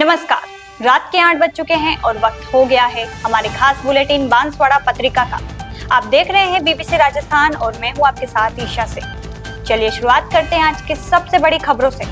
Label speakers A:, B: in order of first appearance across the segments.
A: नमस्कार, रात के 8 बज चुके हैं और वक्त हो गया है हमारे खास बुलेटिन बांसवाड़ा पत्रिका का। आप देख रहे हैं बीबीसी राजस्थान और मैं हूं आपके साथ ईशा से। चलिए शुरुआत करते हैं आज की सबसे बड़ी खबरों से।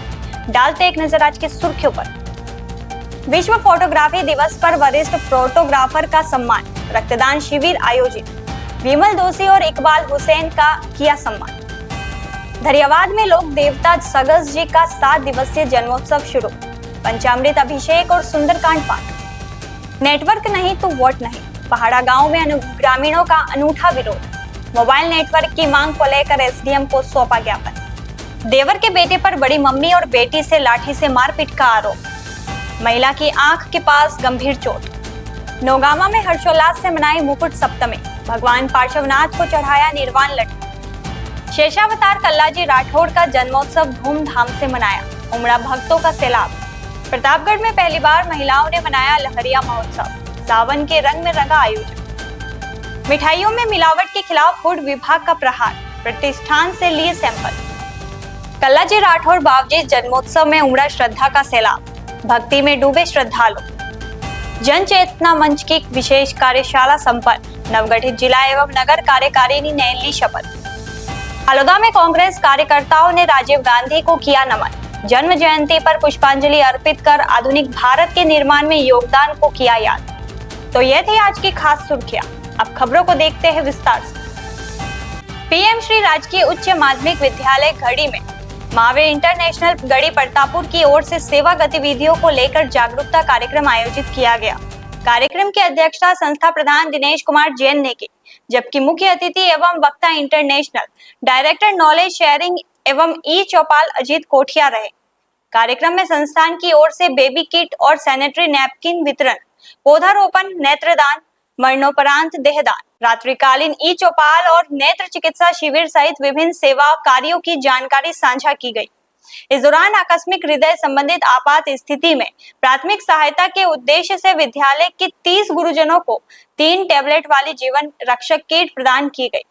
A: डालते एक नजर आज की सुर्खियों पर। विश्व फोटोग्राफी दिवस पर वरिष्ठ फोटोग्राफर का सम्मान, रक्तदान शिविर आयोजित। विमल दोषी और इकबाल हुसैन का किया सम्मान। धरियावाद में लोक देवता सगस जी का 7 दिवसीय जन्मोत्सव शुरू। पंचामृत अभिषेक और सुंदरकांड पाठ। नेटवर्क नहीं तो वोट नहीं, पहाड़ा गांव में ग्रामीणों का अनूठा विरोध। मोबाइल नेटवर्क की मांग को लेकर एसडीएम को सौंपा ज्ञापन। देवर के बेटे पर बड़ी मम्मी और बेटी से लाठी से मारपीट का आरोप। महिला की आंख के पास गंभीर चोट। नौगामा में हर्षोल्लास से मनाई मुकुट सप्तमी। भगवान पार्श्वनाथ को चढ़ाया निर्वाण लड्डू। शेषावतार कल्लाजी राठौड़ का जन्मोत्सव धूमधाम से मनाया। उमड़ा भक्तों का सैलाब। प्रतापगढ़ में पहली बार महिलाओं ने मनाया लहरिया महोत्सव। सावन के रंग में रंगा आयोजन। मिठाइयों में मिलावट के खिलाफ फूड विभाग का प्रहार। प्रतिष्ठान से लिए सैंपल। कल्लाजी राठौड़ बावजी जन्मोत्सव में उमड़ा श्रद्धा का सैलाब। भक्ति में डूबे श्रद्धालु। जन चेतना मंच की विशेष कार्यशाला संपन्न। नवगठित जिला एवं नगर कार्यकारिणी ने ली शपथ। हलोदा में कांग्रेस कार्यकर्ताओं ने राजीव गांधी को किया नमन। जन्म जयंती पर पुष्पांजलि अर्पित कर आधुनिक भारत के निर्माण में योगदान को किया याद। तो ये थी आज की खास सुर्खियां। अब खबरों को देखते हैं विस्तार से। पीएम श्री राजकीय उच्च माध्यमिक विद्यालय घड़ी में महावीर इंटरनेशनल गढ़ी प्रतापपुर की ओर से सेवा गतिविधियों को लेकर जागरूकता कार्यक्रम आयोजित किया गया। कार्यक्रम की अध्यक्षता संस्था प्रधान दिनेश कुमार जैन ने की, जबकि मुख्य अतिथि एवं वक्ता इंटरनेशनल डायरेक्टर नॉलेज शेयरिंग एवं ई चौपाल अजीत कोठिया रहे। कार्यक्रम में संस्थान की ओर से बेबी किट और सैनिटरी नैपकिन वितरण, पौधारोपण, नेत्रदान, मरणोपरांत देहदान, रात्रिकालीन ई चौपाल और नेत्र चिकित्सा शिविर सहित विभिन्न सेवा कार्यों की जानकारी साझा की गई। इस दौरान आकस्मिक हृदय संबंधित आपात स्थिति में प्राथमिक सहायता के उद्देश्य से विद्यालय के 30 गुरुजनों को 3 टैबलेट वाली जीवन रक्षक किट प्रदान की गई।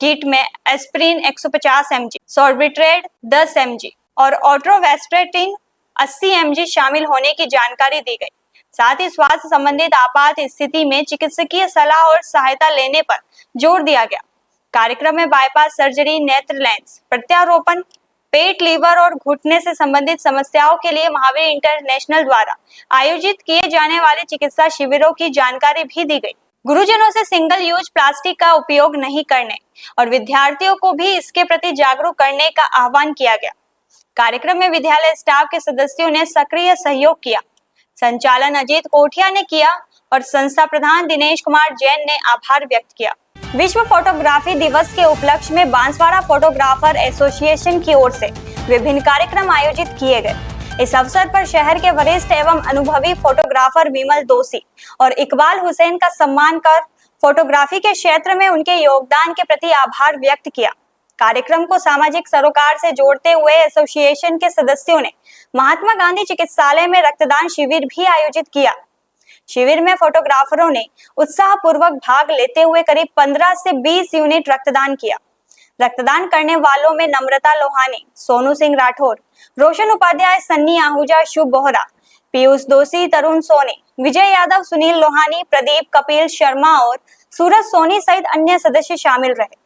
A: किट में एस्प्रिन 150 mg, सॉर्बिट्रेट 10 mg और ऑट्रोवेस्ट्रेटिन 80 mg शामिल होने की जानकारी दी गई। साथ ही स्वास्थ्य संबंधित आपात स्थिति में चिकित्सकीय सलाह और सहायता लेने पर जोर दिया गया। कार्यक्रम में बाईपास सर्जरी, नेत्र लेंस प्रत्यारोपण, पेट, लीवर और घुटने से संबंधित समस्याओं के लिए महावीर इंटरनेशनल द्वारा आयोजित किए जाने वाले चिकित्सा शिविरों की जानकारी भी दी गई। गुरुजनों से सिंगल यूज प्लास्टिक का उपयोग नहीं करने और विद्यार्थियों को भी इसके प्रति जागरूक करने का आह्वान किया गया। कार्यक्रम में विद्यालय स्टाफ के सदस्यों ने सक्रिय सहयोग किया। संचालन अजीत कोठिया ने किया और संस्था प्रधान दिनेश कुमार जैन ने आभार व्यक्त किया। विश्व फोटोग्राफी दिवस के उपलक्ष्य में बांसवाड़ा फोटोग्राफर एसोसिएशन की ओर से विभिन्न कार्यक्रम आयोजित किए गए। इस अवसर पर शहर के वरिष्ठ एवं अनुभवी फोटोग्राफर विमल दोषी और इकबाल हुसैन का सम्मान कर फोटोग्राफी के क्षेत्र में उनके योगदान के प्रति आभार व्यक्त किया। कार्यक्रम को सामाजिक सरोकार से जोड़ते हुए एसोसिएशन के सदस्यों ने महात्मा गांधी चिकित्सालय में रक्तदान शिविर भी आयोजित किया। शिविर में फोटोग्राफरों ने उत्साहपूर्वक भाग लेते हुए करीब 15 से 20 यूनिट रक्तदान किया। रक्तदान करने वालों में नम्रता लोहानी, सोनू सिंह राठौर, रोशन उपाध्याय, सन्नी आहूजा, शुभ बोहरा, पीयूष दोषी, तरुण सोनी, विजय यादव, सुनील लोहानी, प्रदीप, कपिल शर्मा और सूरज सोनी सहित अन्य सदस्य शामिल रहे।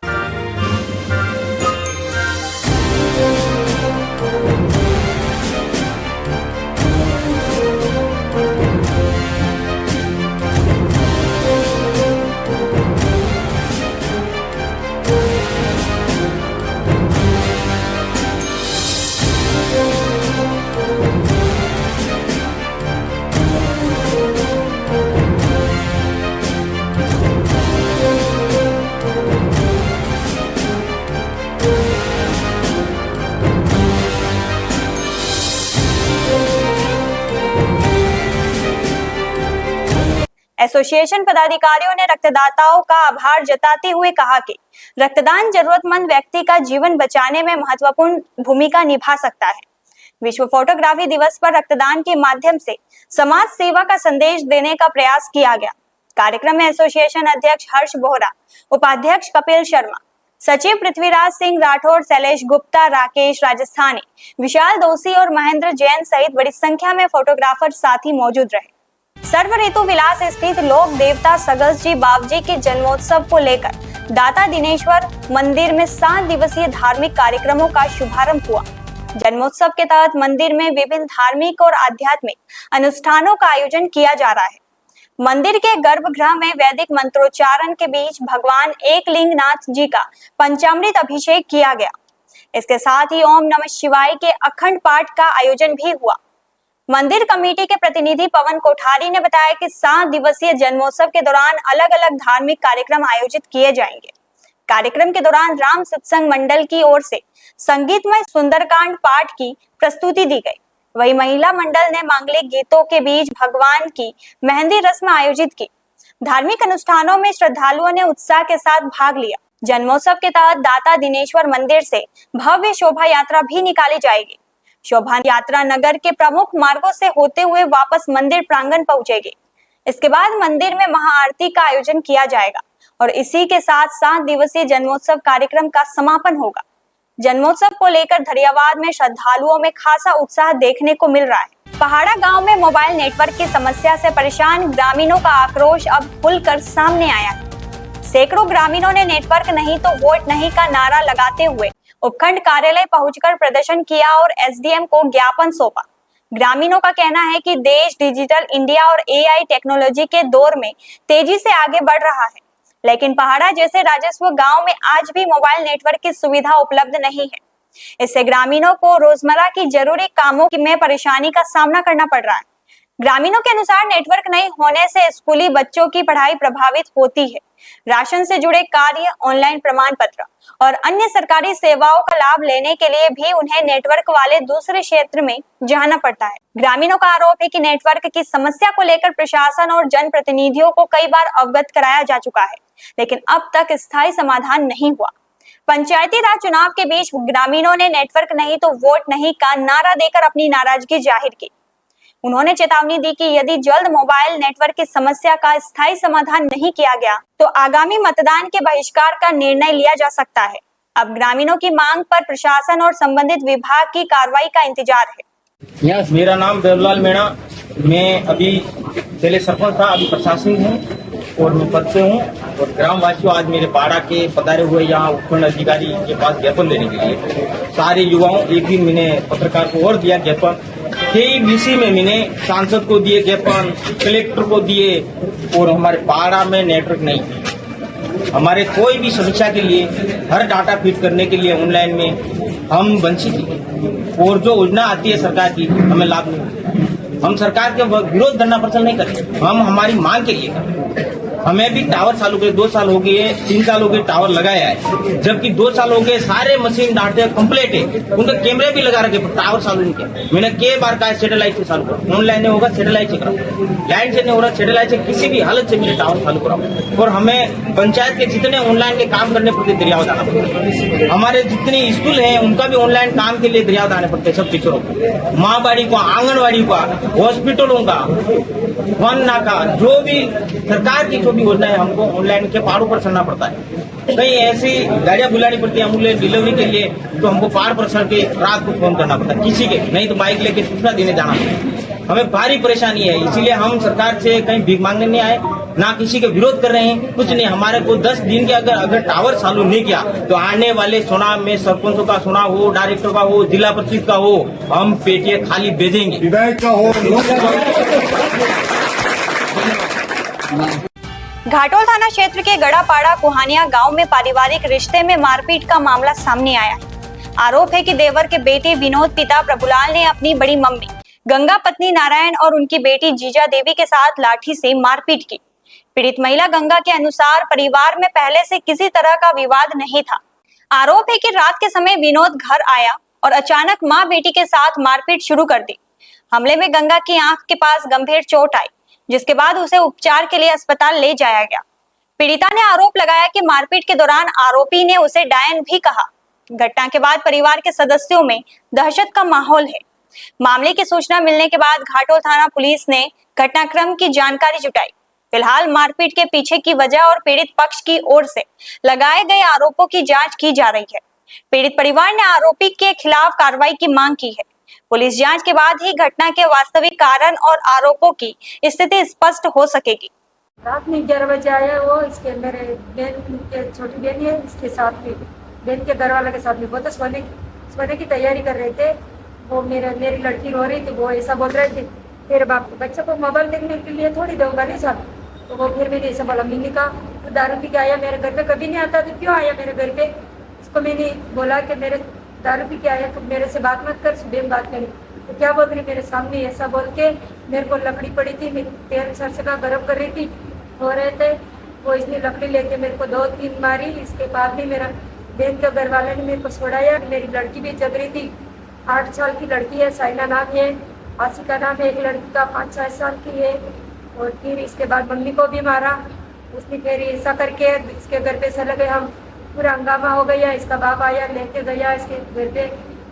A: एसोसिएशन पदाधिकारियों ने रक्तदाताओं का आभार जताते हुए कहा कि रक्तदान जरूरतमंद व्यक्ति का जीवन बचाने में महत्वपूर्ण भूमिका निभा सकता है। विश्व फोटोग्राफी दिवस पर रक्तदान के माध्यम से समाज सेवा का संदेश देने का प्रयास किया गया। कार्यक्रम में एसोसिएशन अध्यक्ष हर्ष बोहरा, उपाध्यक्ष कपिल शर्मा, सचिव पृथ्वीराज सिंह राठौर, शैलेश गुप्ता, राकेश राजस्थानी, विशाल दोषी और महेंद्र जैन सहित बड़ी संख्या में फोटोग्राफर साथी मौजूद रहे। सर्व ऋतु विलास स्थित लोक देवता सगस जी बाबजी के जन्मोत्सव को लेकर दाता दिनेश्वर मंदिर में 7 दिवसीय धार्मिक कार्यक्रमों का शुभारंभ हुआ। जन्मोत्सव के तहत मंदिर में विभिन्न धार्मिक और आध्यात्मिक अनुष्ठानों का आयोजन किया जा रहा है। मंदिर के गर्भगृह में वैदिक मंत्रोच्चारण के बीच भगवान एकलिंगनाथ जी का पंचामृत अभिषेक किया गया। इसके साथ ही ओम नमः शिवाय के अखंड पाठ का आयोजन भी हुआ। मंदिर कमेटी के प्रतिनिधि पवन कोठारी ने बताया कि 7 दिवसीय जन्मोत्सव के दौरान अलग अलग धार्मिक कार्यक्रम आयोजित किए जाएंगे। कार्यक्रम के दौरान राम सत्संग मंडल की ओर से संगीतमय सुंदरकांड पाठ की प्रस्तुति दी गई। वही महिला मंडल ने मांगलिक गीतों के बीच भगवान की मेहंदी रस्म आयोजित की। धार्मिक अनुष्ठानों में श्रद्धालुओं ने उत्साह के साथ भाग लिया। जन्मोत्सव के तहत दाता दिनेश्वर मंदिर से भव्य शोभा यात्रा भी निकाली जाएगी। शोभा यात्रा नगर के प्रमुख मार्गों से होते हुए वापस मंदिर प्रांगण पहुंचेगी। इसके बाद मंदिर में महाआरती का आयोजन किया जाएगा और इसी के साथ 7 दिवसीय जन्मोत्सव कार्यक्रम का समापन होगा। जन्मोत्सव को लेकर धरियावाद में श्रद्धालुओं में खासा उत्साह देखने को मिल रहा है। पहाड़ा गांव में मोबाइल नेटवर्क की समस्या से परेशान ग्रामीणों का आक्रोश अब खुलकर सामने आया है। सैकड़ों ग्रामीणों ने नेटवर्क नहीं तो वोट नहीं का नारा लगाते हुए उपखंड कार्यालय पहुंचकर प्रदर्शन किया और एसडीएम को ज्ञापन सौंपा। ग्रामीणों का कहना है कि देश डिजिटल इंडिया और एआई टेक्नोलॉजी के दौर में तेजी से आगे बढ़ रहा है, लेकिन पहाड़ा जैसे राजस्व गांव में आज भी मोबाइल नेटवर्क की सुविधा उपलब्ध नहीं है। इससे ग्रामीणों को रोजमर्रा की जरूरी कामों में परेशानी का सामना करना पड़ रहा है। ग्रामीणों के अनुसार नेटवर्क नहीं होने से स्कूली बच्चों की पढ़ाई प्रभावित होती है। राशन से जुड़े कार्य, ऑनलाइन प्रमाण पत्र और अन्य सरकारी सेवाओं का लाभ लेने के लिए भी उन्हें नेटवर्क वाले दूसरे क्षेत्र में जाना पड़ता है। ग्रामीणों का आरोप है कि नेटवर्क की समस्या को लेकर प्रशासन और जनप्रतिनिधियों को कई बार अवगत कराया जा चुका है, लेकिन अब तक स्थायी समाधान नहीं हुआ। पंचायती राज चुनाव के बीच ग्रामीणों ने नेटवर्क नहीं तो वोट नहीं का नारा देकर अपनी नाराजगी जाहिर की। उन्होंने चेतावनी दी कि यदि जल्द मोबाइल नेटवर्क की समस्या का स्थायी समाधान नहीं किया गया तो आगामी मतदान के बहिष्कार का निर्णय लिया जा सकता है। अब ग्रामीणों की मांग पर प्रशासन और संबंधित विभाग की कार्रवाई का इंतजार है।
B: मेरा नाम देवलाल मीणा, मैं अभी पहले सरपंच था, अभी प्रशासनिक हूँ और मैं पद पे हूँ। और ग्रामवासियों आज मेरे पाड़ा के पधारे हुए यहाँ उपखंड अधिकारी के पास ज्ञापन देने के लिए सारे युवाओं, एक दिन मैंने पत्रकार को और दिया ज्ञापन, कई विषय में मैंने सांसद को दिए ज्ञापन, कलेक्टर को दिए और हमारे पाड़ा में नेटवर्क नहीं है। हमारे कोई भी समीक्षा के लिए, हर डाटा फीड करने के लिए ऑनलाइन में हम वंचित हैं और जो योजना आती है सरकार की हमें लाभ नहीं होता। हम सरकार के विरोध धरना प्रदर्शन नहीं करते, हम हमारी मांग के लिए करते। हमें भी टावर चालू करे 2 साल हो गए, 3 साल हो गए टावर लगाया है, जबकि 2 साल हो गए सारे मशीन डाटे कंप्लीट है, उनके कैमरे भी लगा रखे, टावर चालू नहीं किया। मैंने कई बार कहा सैटेलाइट से चालू करो, ऑनलाइन नहीं होगा सैटेलाइट से कराओ, लाइन से नहीं हो रहा सैटेलाइट से, किसी भी हालत से मेरे टावर चालू कराओ। और हमें पंचायत के जितने ऑनलाइन के काम करने पड़ते दरियाव जाना पड़ता है। हमारे जितने स्कूल है उनका भी ऑनलाइन काम के लिए दरियाव जाने पड़ते सब टीचरों को, माँ बाड़ी को, आंगनबाड़ी का, हॉस्पिटलों का, वन नाका, जो भी सरकार की जो भी योजना है हमको ऑनलाइन के पहाड़ों पर चढ़ना पड़ता है। कहीं ऐसी गाड़ियां बुलानी पड़ती है अमूल्य डिलीवरी के लिए, तो हमको पहाड़ पर चढ़ के रात को फोन करना पड़ता है किसी के, नहीं तो बाइक लेके सूचना देने जाना पड़ता है। हमें भारी परेशानी है, इसीलिए हम सरकार से कहीं भीख मांगने नहीं आए, ना किसी के विरोध कर रहे हैं, कुछ नहीं। हमारे को 10 दिन के अगर टावर चालू नहीं किया तो आने वाले चुनाव में सरपंचों का चुनाव हो, डायरेक्टर का हो, जिला परिषद का हो, हम पेटियां खाली भेजेंगे। विधायक का हो।
A: घाटोल थाना क्षेत्र के गड़ापाड़ा कुहानिया गांव में पारिवारिक रिश्ते में मारपीट का मामला सामने आया है। आरोप है कि देवर के बेटे विनोद पिता प्रभुलाल ने अपनी बड़ी मम्मी गंगा पत्नी नारायण और उनकी बेटी जीजा देवी के साथ लाठी से मारपीट की। पीड़ित महिला गंगा के अनुसार परिवार में पहले से किसी तरह का विवाद नहीं था। आरोप है कि रात के समय विनोद घर आया और अचानक मां बेटी के साथ मारपीट शुरू कर दी। हमले में गंगा की आंख के पास गंभीर चोट आई, जिसके बाद उसे उपचार के लिए अस्पताल ले जाया गया। पीड़िता ने आरोप लगाया कि मारपीट के दौरान आरोपी ने उसे डायन भी कहा। घटना के बाद परिवार के सदस्यों में दहशत का माहौल है। मामले की सूचना मिलने के बाद घाटोल थाना पुलिस ने घटनाक्रम की जानकारी जुटाई। फिलहाल मारपीट के पीछे की वजह और पीड़ित पक्ष की ओर से लगाए गए आरोपों की जांच की जा रही है। पीड़ित परिवार ने आरोपी के खिलाफ कार्रवाई की मांग की है। पुलिस जांच के बाद ही घटना के वास्तविक कारण और आरोपों की स्थिति स्पष्ट हो सकेगी।
C: रात में 11 बजे आया वो, इसके मेरे बहन के छोटी बहन है, इसके साथ में बहन के घर वाले के साथ में वो तो सोने की तैयारी कर रहे थे। वो मेरी लड़की रो रही थी, वो ऐसा बोल रहे थे तेरे बाप बच्चे को मोबाइल देखने के लिए थोड़ी दूंगा नहीं साहब। तो वो फिर मैंने ऐसा बोला, मैंने कहा तो दारू पी के आया मेरे घर पे, कभी नहीं आता तो क्यों आया मेरे घर पे। उसको मैंने बोला कि मेरे दारू पी के आया तो मेरे से बात मत कर, सुबह में बात करें। तो क्या बोल रही मेरे सामने, ऐसा बोल के मेरे को लकड़ी पड़ी थी, मेरी पैर सर से का गर्म कर रही थी, हो रहे थे वो, इसने लकड़ी लेके मेरे को 2-3 मारी। इसके बाद भी मेरा बहन के घर वाले ने मेरे को छोड़ाया। मेरी लड़की भी जग रही थी, 8 साल की लड़की है, साइना नाम है, आसिका नाम है। एक लड़की का 5-6 साल की है। और फिर इसके बाद मम्मी को भी मारा उसने। फिर ऐसा करके इसके घर पे चले गए हम, पूरा हंगामा हो गया। इसका बाप आया, लेके गया इसके घर पे।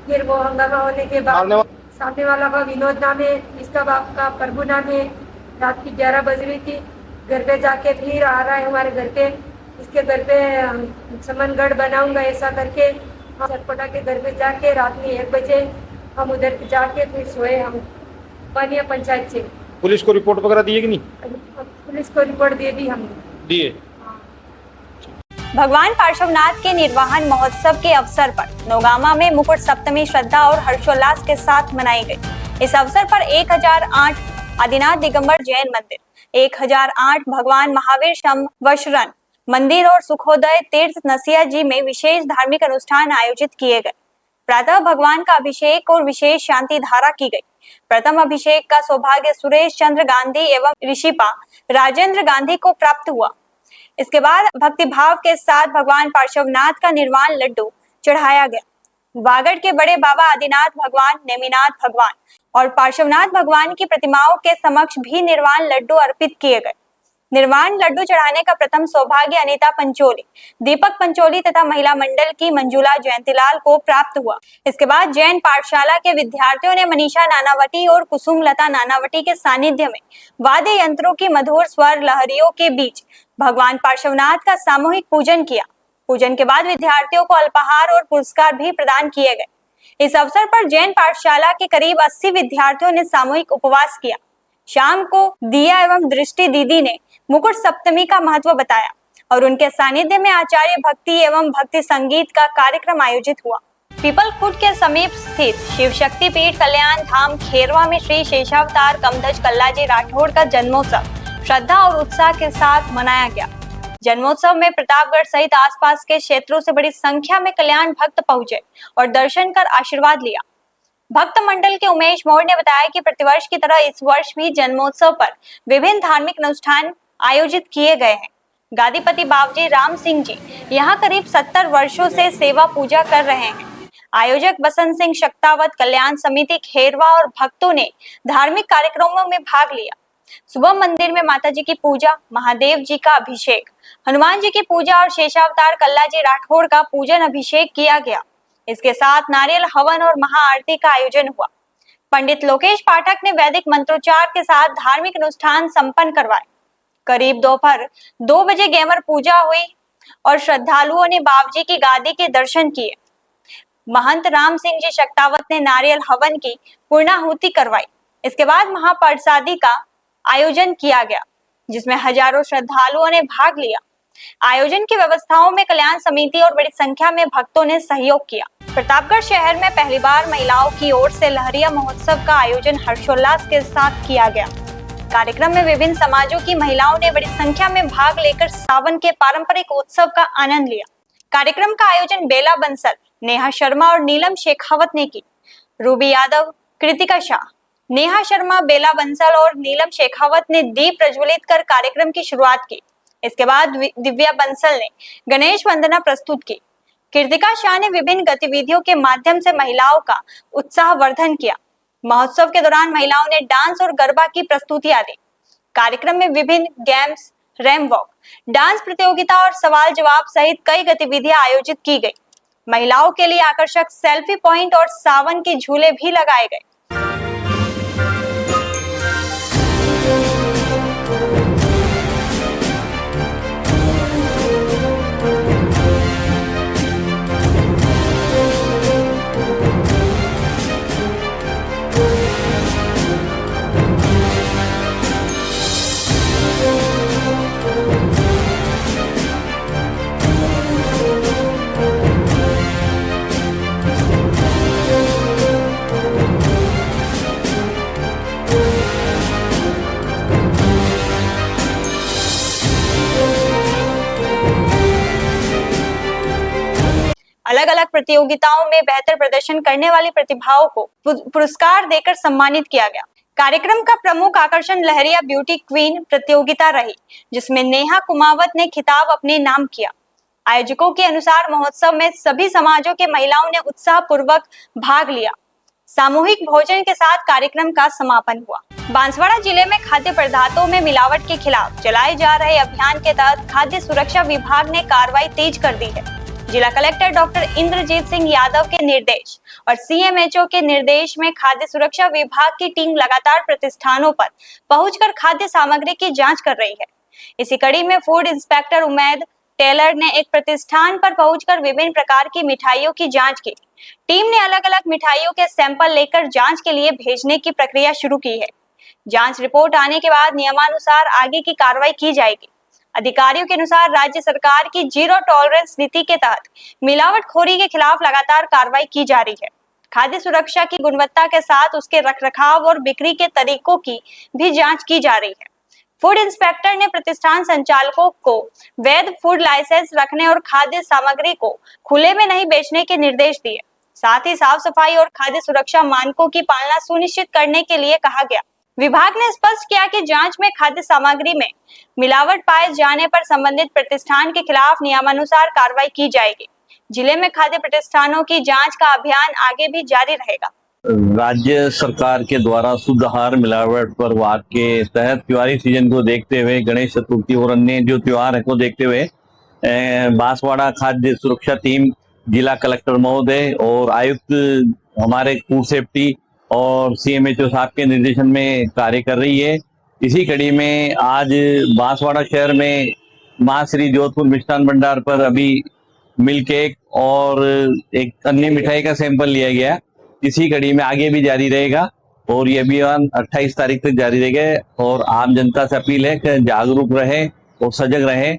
C: फिर वो हंगामा होने के बाद सामने वाला का विनोद नाम है, इसका बाप का प्रभु नाम है। रात की 11 बज रही थी, घर पे जाके फिर आ रहा है हमारे घर पे, इसके घर पे समनगढ़ बनाऊंगा ऐसा करके। हम चटपटा के घर पे जाके रात में 1 बजे हम उधर जाके फिर सोए हम पानिया पंचायत से।
D: पुलिस को रिपोर्ट वगैरह दी है कि नहीं?
C: पुलिस को रिपोर्ट दे दी हमने।
D: दिए।
A: भगवान पार्श्वनाथ के निर्वाहन महोत्सव के अवसर पर नौगामा में मुकुट सप्तमी श्रद्धा और हर्षोल्लास के साथ मनाई गई। इस अवसर पर 1008 आदिनाथ दिगंबर जैन मंदिर, 1008 भगवान महावीर शंवशरण मंदिर और सुखोदय तीर्थ नसिया जी में विशेष धार्मिक अनुष्ठान आयोजित किए गए। प्रातः भगवान का अभिषेक और विशेष शांति धारा की गई। प्रथम अभिषेक का सौभाग्य सुरेश चंद्र गांधी एवं ऋषिपा राजेंद्र गांधी को प्राप्त हुआ। इसके बाद भक्तिभाव के साथ भगवान पार्श्वनाथ का निर्वाण लड्डू चढ़ाया गया। वागड़ के बड़े बाबा आदिनाथ भगवान, नेमिनाथ भगवान और पार्श्वनाथ भगवान की प्रतिमाओं के समक्ष भी निर्वाण लड्डू अर्पित किए गए। निर्वाण लड्डू चढ़ाने का प्रथम सौभाग्य अनीता पंचोली, दीपक पंचोली तथा महिला मंडल की मंजुला जयंतीलाल को प्राप्त हुआ। इसके बाद जैन पाठशाला के विद्यार्थियों ने मनीषा नानावटी और कुसुमलता नानावटी के सानिध्य में वाद्य यंत्रों की मधुर स्वर लहरियों के बीच भगवान पार्श्वनाथ का सामूहिक पूजन किया। पूजन के बाद विद्यार्थियों को अल्पाहार और पुरस्कार भी प्रदान किए गए। इस अवसर पर जैन पाठशाला के करीब 80 विद्यार्थियों ने सामूहिक उपवास किया। शाम को दिया एवं दृष्टि दीदी ने मुकुट सप्तमी का महत्व बताया और उनके सानिध्य में आचार्य भक्ति एवं भक्ति संगीत का कार्यक्रम आयोजित हुआ। पीपल खुर्द के समीप स्थित शिव शक्ति पीठ कल्याण धाम खेरवा में श्री शेषावतार कमधज कल्लाजी राठौड़ का जन्मोत्सव श्रद्धा और उत्साह के साथ मनाया गया। जन्मोत्सव में प्रतापगढ़ सहित आसपास के क्षेत्रों से बड़ी संख्या में कल्याण भक्त पहुंचे और दर्शन कर आशीर्वाद लिया। भक्त मंडल के उमेश मौर्य ने बताया कि प्रतिवर्ष की तरह इस वर्ष भी जन्मोत्सव पर विभिन्न धार्मिक अनुष्ठान आयोजित किए गए हैं। गादीपति बाबजी राम सिंह जी यहाँ करीब 70 वर्षों से सेवा पूजा कर रहे हैं। आयोजक बसंत सिंह शक्तावत, कल्याण समिति खेरवा और भक्तों ने धार्मिक कार्यक्रमों में भाग लिया। सुबह मंदिर में माता जी की पूजा, महादेव जी का अभिषेक, हनुमान जी की पूजा और शेषावतार कल्लाजी राठौड़ का पूजन अभिषेक किया गया। इसके साथ नारियल हवन और महाआरती का आयोजन हुआ। पंडित लोकेश पाठक ने वैदिक मंत्रोच्चार के साथ धार्मिक अनुष्ठान संपन्न करवाए। करीब दोपहर 2 बजे गैमर पूजा हुई और श्रद्धालुओं ने बाबजी की गादी के दर्शन किए। महंत राम सिंह जी शक्तावत ने नारियल हवन की पूर्णाहुति करवाई। इसके बाद महाप्रसादी का आयोजन किया गया, जिसमें हजारों श्रद्धालुओं ने भाग लिया। आयोजन की व्यवस्थाओं में कल्याण समिति और बड़ी संख्या में भक्तों ने सहयोग किया। प्रतापगढ़ शहर में पहली बार महिलाओं की ओर से लहरिया महोत्सव का आयोजन हर्षोल्लास के साथ किया गया। कार्यक्रम में विभिन्न समाजों की महिलाओं ने बड़ी संख्या में भाग लेकर सावन के पारंपरिक उत्सव का आनंद लिया। कार्यक्रम का आयोजन बेला बंसल, नेहा शर्मा और नीलम शेखावत ने की। रूबी यादव, कृतिका शाह, नेहा शर्मा, बेला बंसल और नीलम शेखावत ने दीप प्रज्वलित कर कार्यक्रम की शुरुआत की। इसके बाद दिव्या बंसल ने गणेश वंदना प्रस्तुत की। कृतिका शाह ने विभिन्न गतिविधियों के माध्यम से महिलाओं का उत्साहवर्धन किया। महोत्सव के दौरान महिलाओं ने डांस और गरबा की प्रस्तुतियां दी। कार्यक्रम में विभिन्न गेम्स, रैम वॉक, डांस प्रतियोगिता और सवाल जवाब सहित कई गतिविधियां आयोजित की गई। महिलाओं के लिए आकर्षक सेल्फी पॉइंट और सावन के झूले भी लगाए गए। अलग अलग प्रतियोगिताओं में बेहतर प्रदर्शन करने वाली प्रतिभाओं को पुरस्कार देकर सम्मानित किया गया। कार्यक्रम का प्रमुख आकर्षण लहरिया ब्यूटी क्वीन प्रतियोगिता रही, जिसमें नेहा कुमावत ने खिताब अपने नाम किया। आयोजकों के अनुसार महोत्सव में सभी समाजों के महिलाओं ने उत्साह पूर्वक भाग लिया। सामूहिक भोजन के साथ कार्यक्रम का समापन हुआ। बांसवाड़ा जिले में खाद्य पदार्थों में मिलावट के खिलाफ चलाए जा रहे अभियान के तहत खाद्य सुरक्षा विभाग ने कार्रवाई तेज कर दी है। जिला कलेक्टर डॉक्टर इंद्रजीत सिंह यादव के निर्देश और सीएमएचओ के निर्देश में खाद्य सुरक्षा विभाग की टीम लगातार प्रतिष्ठानों पर पहुंचकर खाद्य सामग्री की जांच कर रही है। इसी कड़ी में फूड इंस्पेक्टर उमैद टेलर ने एक प्रतिष्ठान पर पहुंचकर विभिन्न प्रकार की मिठाइयों की जांच की। टीम ने अलग अलग मिठाइयों के सैंपल लेकर जांच के लिए भेजने की प्रक्रिया शुरू की है। जांच रिपोर्ट आने के बाद नियमानुसार आगे की कार्रवाई की जाएगी। अधिकारियों के अनुसार राज्य सरकार की जीरो टॉलरेंस नीति के तहत मिलावटखोरी के खिलाफ लगातार कार्रवाई की जा रही है। खाद्य सुरक्षा की गुणवत्ता के साथ उसके रखरखाव और बिक्री के तरीकों की भी जांच की जा रही है। फूड इंस्पेक्टर ने प्रतिष्ठान संचालकों को वैध फूड लाइसेंस रखने और खाद्य सामग्री को खुले में नहीं बेचने के निर्देश दिए। साथ ही साफ सफाई और खाद्य सुरक्षा मानकों की पालना सुनिश्चित करने के लिए कहा गया। विभाग ने स्पष्ट किया कि जांच में खाद्य सामग्री में मिलावट पाए जाने पर संबंधित प्रतिष्ठान के खिलाफ नियमानुसार कार्रवाई की जाएगी। जिले में खाद्य प्रतिष्ठानों की जांच का अभियान आगे भी जारी रहेगा।
E: राज्य सरकार के द्वारा शुद्ध आहार मिलावट पर वार के तहत त्योहारी सीजन को देखते हुए, गणेश चतुर्थी और अन्य जो त्योहार है को देखते हुए बांसवाड़ा खाद्य सुरक्षा टीम जिला कलेक्टर महोदय और आयुक्त हमारे फूड सेफ्टी और सीएमएचओ साहब के निर्देशन में कार्य कर रही है। इसी कड़ी में आज बांसवाड़ा शहर में मां श्री जोधपुर मिष्ठान भंडार पर अभी मिल्क केक और एक अन्य मिठाई का सैंपल लिया गया। इसी कड़ी में आगे भी जारी रहेगा और ये अभियान 28 तारीख तक जारी रहेगा। और आम जनता से अपील है कि जागरूक रहे और सजग रहे,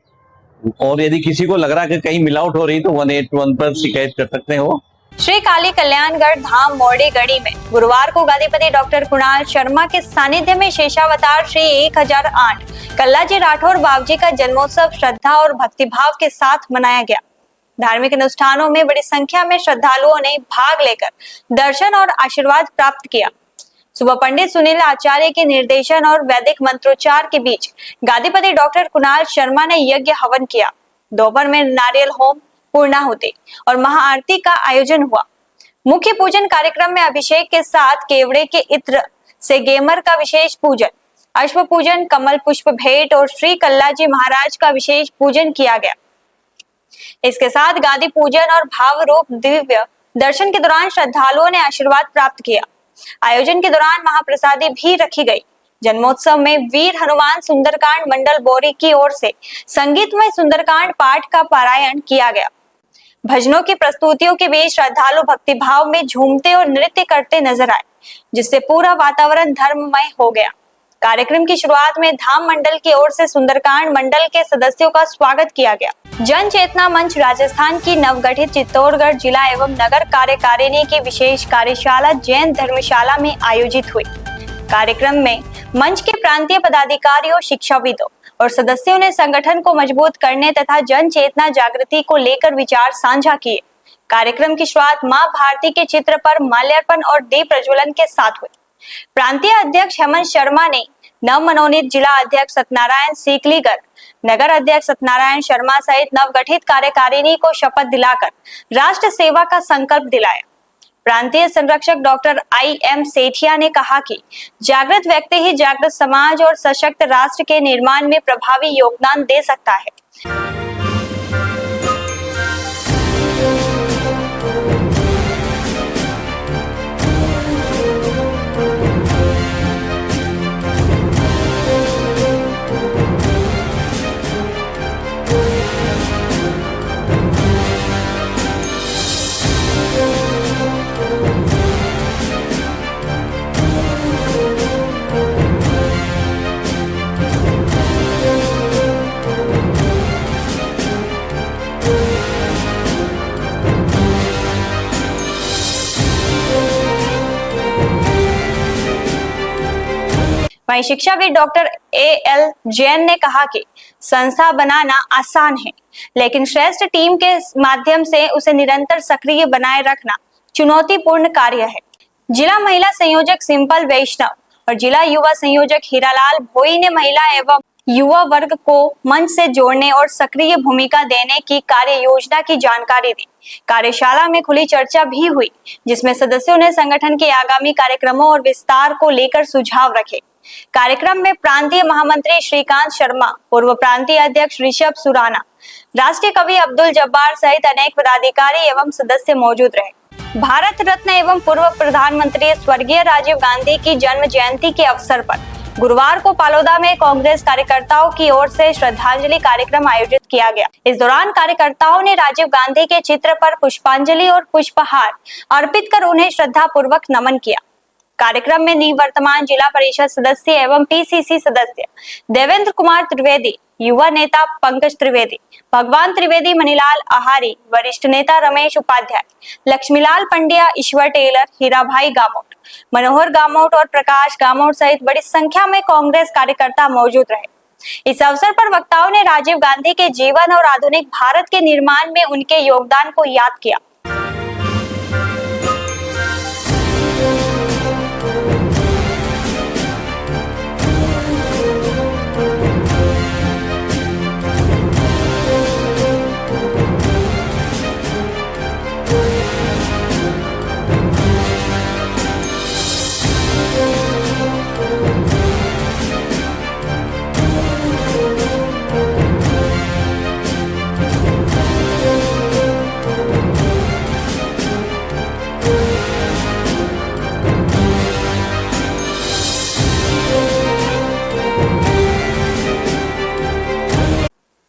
E: और यदि किसी को लग रहा है कि कहीं मिलावट हो रही तो 181 पर शिकायत कर सकते हो।
A: श्री काली कल्याणगढ़ धाम मोड़े गढ़ी में गुरुवार को गादीपति डॉक्टर कुणाल शर्मा के सानिध्य में शेषावतार श्री 1008 कल्लाजी राठौर बाबजी का जन्मोत्सव श्रद्धा और भक्तिभाव के साथ मनाया गया। धार्मिक अनुष्ठानों में बड़ी संख्या में श्रद्धालुओं ने भाग लेकर दर्शन और आशीर्वाद प्राप्त किया। सुबह पंडित सुनील आचार्य के निर्देशन और वैदिक मंत्रोच्चार के बीच गादीपति डॉक्टर कुणाल शर्मा ने यज्ञ हवन किया। दोपहर में नारियल होम, पूर्णाहुति और महाआरती का आयोजन हुआ। मुख्य पूजन कार्यक्रम में अभिषेक के साथ केवड़े के इत्र से गेमर का विशेष पूजन, अश्व पूजन, कमल पुष्प भेंट और श्री कल्लाजी महाराज का विशेष पूजन किया गया। इसके साथ गादी पूजन और भाव रूप दिव्य दर्शन के दौरान श्रद्धालुओं ने आशीर्वाद प्राप्त किया। आयोजन के दौरान महाप्रसादी भी रखी गई। जन्मोत्सव में वीर हनुमान सुंदरकांड मंडल बोरी की ओर से संगीतमय सुंदरकांड पाठ का पारायण किया गया। भजनों की प्रस्तुतियों के बीच श्रद्धालु भक्तिभाव में झूमते और नृत्य करते नजर आए, जिससे पूरा वातावरण धर्ममय हो गया। कार्यक्रम की शुरुआत में धाम मंडल की ओर से सुंदरकांड मंडल के सदस्यों का स्वागत किया गया। जन चेतना मंच राजस्थान की नवगठित चित्तौड़गढ़ जिला एवं नगर कार्यकारिणी की विशेष कार्यशाला जैन धर्मशाला में आयोजित हुई। कार्यक्रम में मंच के प्रांतीय पदाधिकारियों, शिक्षाविदों और सदस्यों ने संगठन को मजबूत करने तथा जन चेतना जागृति को लेकर विचार साझा किए। कार्यक्रम की शुरुआत मां भारती के चित्र पर माल्यार्पण और दीप प्रज्वलन के साथ हुई। प्रांतीय अध्यक्ष हेमंत शर्मा ने नवमनोनीत जिला अध्यक्ष सत्यनारायण सीकलीकर, नगर अध्यक्ष सत्यनारायण शर्मा सहित नवगठित कार्यकारिणी को शपथ दिलाकर राष्ट्र सेवा का संकल्प दिलाया। प्रांतीय संरक्षक डॉक्टर IM सेठिया ने कहा कि जागृत व्यक्ति ही जागृत समाज और सशक्त राष्ट्र के निर्माण में प्रभावी योगदान दे सकता है। वहीं शिक्षाविद डॉक्टर AL जैन ने कहा कि संस्था बनाना आसान है, लेकिन श्रेष्ठ टीम के माध्यम से उसे निरंतर सक्रिय बनाए रखना चुनौतीपूर्ण कार्य है। जिला महिला संयोजक सिंपल वैष्णव और जिला युवा संयोजक हीरालाल भोई ने महिला एवं युवा वर्ग को मंच से जोड़ने और सक्रिय भूमिका देने की कार्य योजना की जानकारी दी। कार्यशाला में खुली चर्चा भी हुई, जिसमें सदस्यों ने संगठन के आगामी कार्यक्रमों और विस्तार को लेकर सुझाव रखे। कार्यक्रम में प्रांतीय महामंत्री श्रीकांत शर्मा, पूर्व प्रांतीय अध्यक्ष ऋषभ सुराना, राष्ट्रीय कवि अब्दुल जब्बार सहित अनेक पदाधिकारी एवं सदस्य मौजूद रहे। भारत रत्न एवं पूर्व प्रधानमंत्री स्वर्गीय राजीव गांधी की जन्म जयंती के अवसर पर गुरुवार को पालोदा में कांग्रेस कार्यकर्ताओं की ओर से श्रद्धांजलि कार्यक्रम आयोजित किया गया। इस दौरान कार्यकर्ताओं ने राजीव गांधी के चित्र पर पुष्पांजलि और पुष्पहार अर्पित कर उन्हें श्रद्धापूर्वक नमन किया। कार्यक्रम में निवर्तमान जिला परिषद सदस्य एवं PCC सदस्य देवेंद्र कुमार त्रिवेदी, युवा नेता पंकज त्रिवेदी, भगवान त्रिवेदी, मनीलाल आहारी, वरिष्ठ नेता रमेश उपाध्याय, लक्ष्मीलाल पंड्या, ईश्वर टेलर, हीराभाई गामोट, मनोहर गामोट और प्रकाश गामोट सहित बड़ी संख्या में कांग्रेस कार्यकर्ता मौजूद रहे। इस अवसर पर वक्ताओं ने राजीव गांधी के जीवन और आधुनिक भारत के निर्माण में उनके योगदान को याद किया।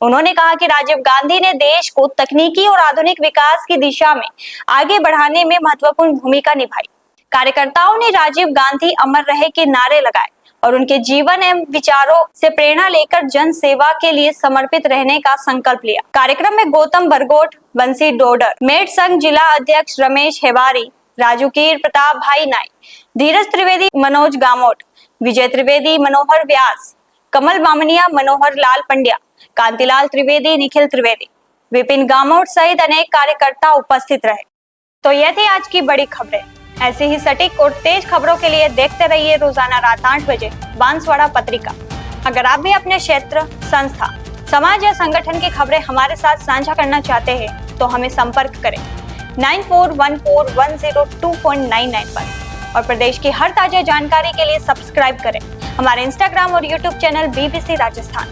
A: उन्होंने कहा कि राजीव गांधी ने देश को तकनीकी और आधुनिक विकास की दिशा में आगे बढ़ाने में महत्वपूर्ण भूमिका निभाई। कार्यकर्ताओं ने राजीव गांधी अमर रहे के नारे लगाए और उनके जीवन एवं विचारों से प्रेरणा लेकर जन सेवा के लिए समर्पित रहने का संकल्प लिया। कार्यक्रम में गौतम बरगोट, बंसी डोडर, मेट संघ जिला अध्यक्ष रमेश हेवारी, राजू कीर, प्रताप भाई नाई, धीरज त्रिवेदी, मनोज गामोट, विजय त्रिवेदी, मनोहर व्यास, कमल बामनिया, मनोहर लाल पंड्या, कांतिलाल त्रिवेदी, निखिल त्रिवेदी, विपिन गामोट सहित अनेक कार्यकर्ता उपस्थित रहे। तो यह थी आज की बड़ी खबरें। ऐसी ही सटीक और तेज खबरों के लिए देखते रहिए रोजाना रात 8 बजे बांसवाड़ा पत्रिका। अगर आप भी अपने क्षेत्र, संस्था, समाज या संगठन की खबरें हमारे साथ साझा करना चाहते हैं तो हमें संपर्क करें 9414102499 पर और प्रदेश की हर ताजा जानकारी के लिए सब्सक्राइब करें हमारे इंस्टाग्राम और यूट्यूब चैनल BBC राजस्थान।